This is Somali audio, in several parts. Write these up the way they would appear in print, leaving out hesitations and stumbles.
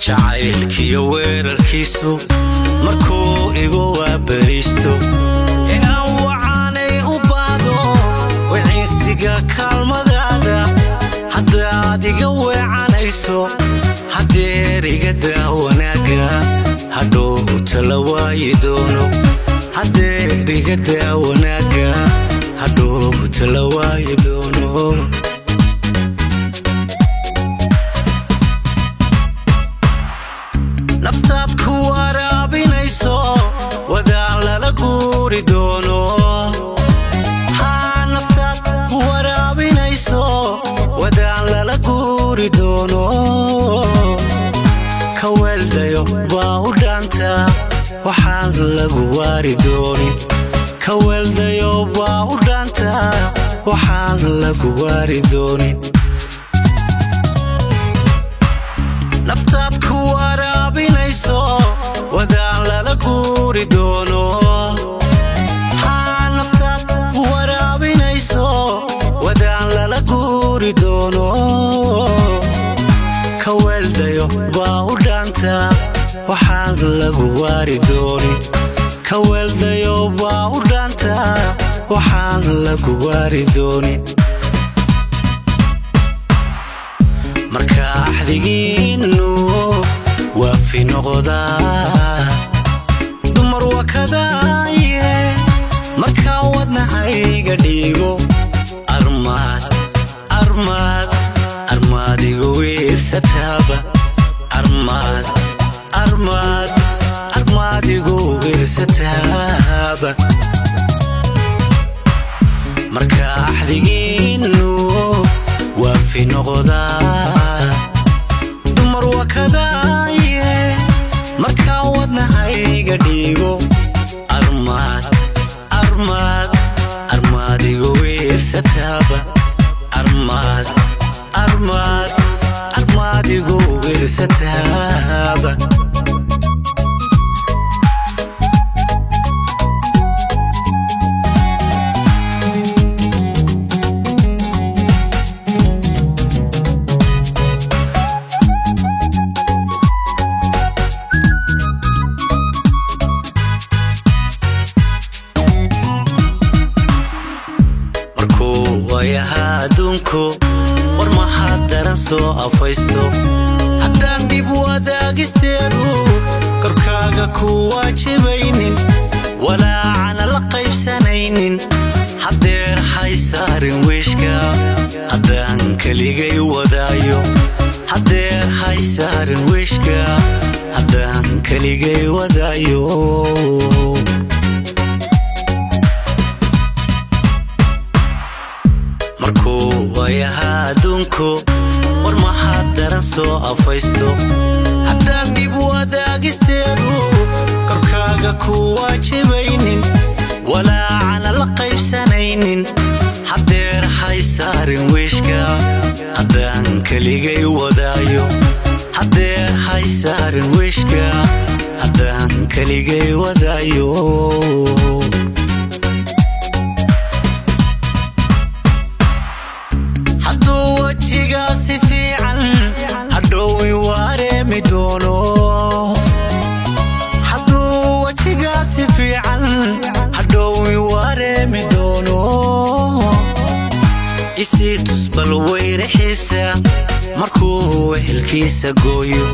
jacaylkiyo weerarkiisu markuu igu waabariisto inaan wacaanay u baado wiciisiga kaalmadaada haddaad iga weecanayso hadeer iga daa wanaaga hadhow tala waayi doono hadeer iga daa wanaaga hadhow tala waayi doono naftaad ku waraabinayso wadaan lala guuri doono haa naftaad ku waraabinayso wadaan lala guuri doono ka weeldayo baa u dhaanta waxaan lagu waari doonin ka weeldayo baa u dhaanta waxaan lagu waari doonin naftaad ku waraabinayso wadaan lala guuri doono haa naftaad ku waraabinayso wadaan lala guuri doono ka weeldayo baa u dhaanta waxaan lagu waari doonin ka weeldayo baa u dhaanta waxaan lagu waari doonin marka axdigiinnu waafi noqdaa dumar wakadaaye markaa wadnahayga dhiigo armaad igu wiirsataaba armaad igu wiirsataaba marka axdigiinnu waafi noqdaa dumar wakadaaye markaa wadnahayga dhiigo armaad igu wiirsataaba armaad igu wiirsataaba adduunku war maxaad daran soo afaysto haddaan dhib wadaagisteedu korkaaga ku waajibaynin walaacana la qaybsanaynin hadeer haysaarin wiishka haddaan keligay wadaayo hadeer haysaarin wiishka haddaan keligay wadaayo markuu waayahaa adduunku war maxaad daran soo afaysto haddaan dhib wadaagisteedu korkaaga ku waajibaynin walaacana la qaybsanaynin hadeer haysaarin wiishka haddaan keligay wadaayo hadeer haysaarin wiishka haddaan keligay wadaayo wajigaasi fiican hadhow i wareemi doono hadduu wajigaasi fiican hadhow i wareemi doono isii tusbal weyrixiisa markuu wehelkiisa gooyo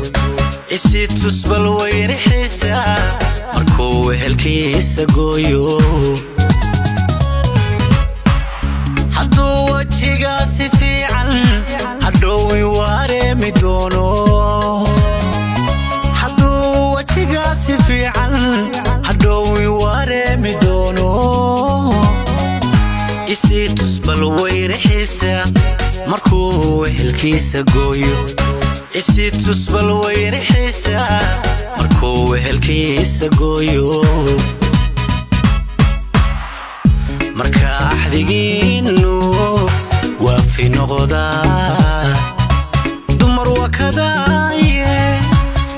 isii tusbal weyrixiisa markuu wehelkiisa gooyo hadduu wajigaasi fiican hadhow i wareemi doono hadduu wajigaasi fiican hadhow i wareemi doono isii tusbal weyrixiisa markuu wehelkiisa gooyo isii tusbal weyrixiisa markuu wehelkiisa gooyo marka axdigiinnu waafi noqdaa dumar wakadaaye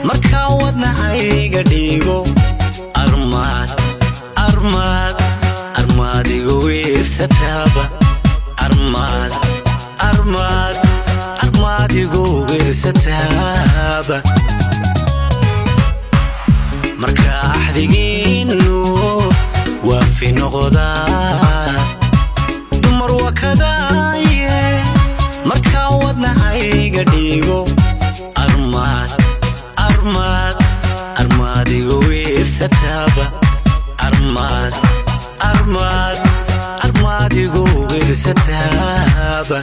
markaa wadnahayga dhiigo armaad igu wiirsataaba armaad igu wiirsataaba marka axdigiinu waafi noqdaa dumar wakadaaye marka wadnahayga dhigo armaadigu wiirsataaba armaadigu wiirsataaba